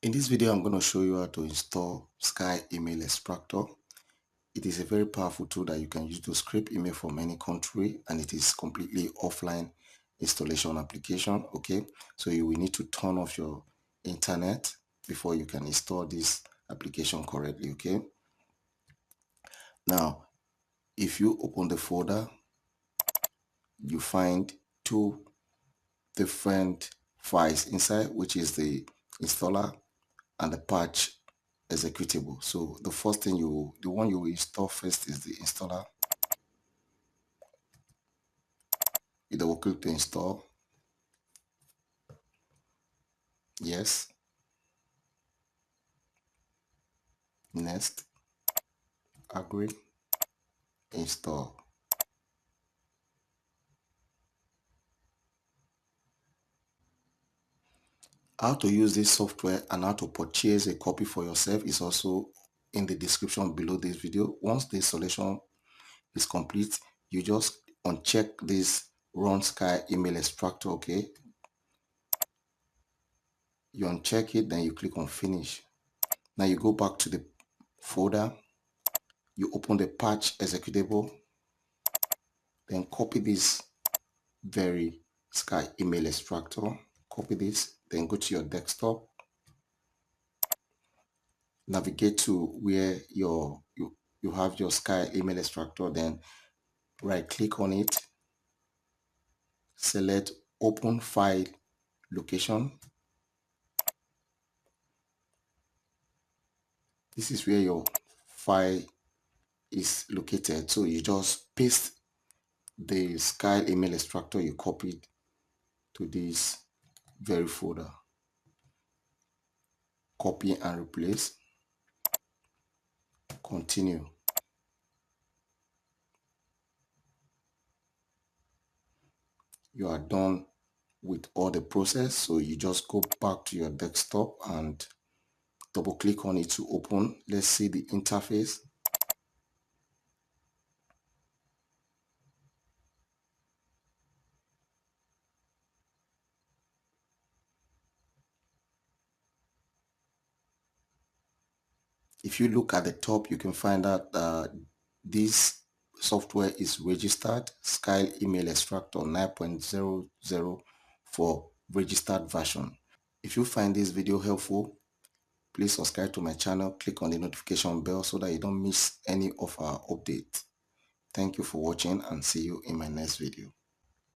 In this video, I'm going to show you how to install Sky Email Extractor. It is a very powerful tool that you can use to scrape email from any country, and it is completely offline installation application. Okay, so you will need to turn off your internet before you can install this application correctly. Okay, now if you open the folder, you find two different files inside, which is the installer and the patch executable. So the first thing the one you will install first is the installer. You double click to install. Yes. Next. Agree. Install. How to use this software and how to purchase a copy for yourself is also in the description below this video. Once the installation is complete, you just uncheck this Run Sky Email Extractor. Okay, you uncheck it, then you click on Finish. Now you go back to the folder, you open the patch executable, then copy this very Sky Email Extractor, copy this, then go to your desktop, navigate to where you have your Sky Email Extractor, then right click on it, select Open File Location. This is where your file is located, so you just paste the Sky Email Extractor you copied to this very folder. Copy and replace. Continue. You are done with all the process, so you just go back to your desktop and double click on it to open. Let's see the interface. If you look at the top, you can find out this software is registered Sky Email Extractor 9.00 for registered version. If you find this video helpful, please subscribe to my channel, click on the notification bell so that you don't miss any of our updates. Thank you for watching and see you in my next video.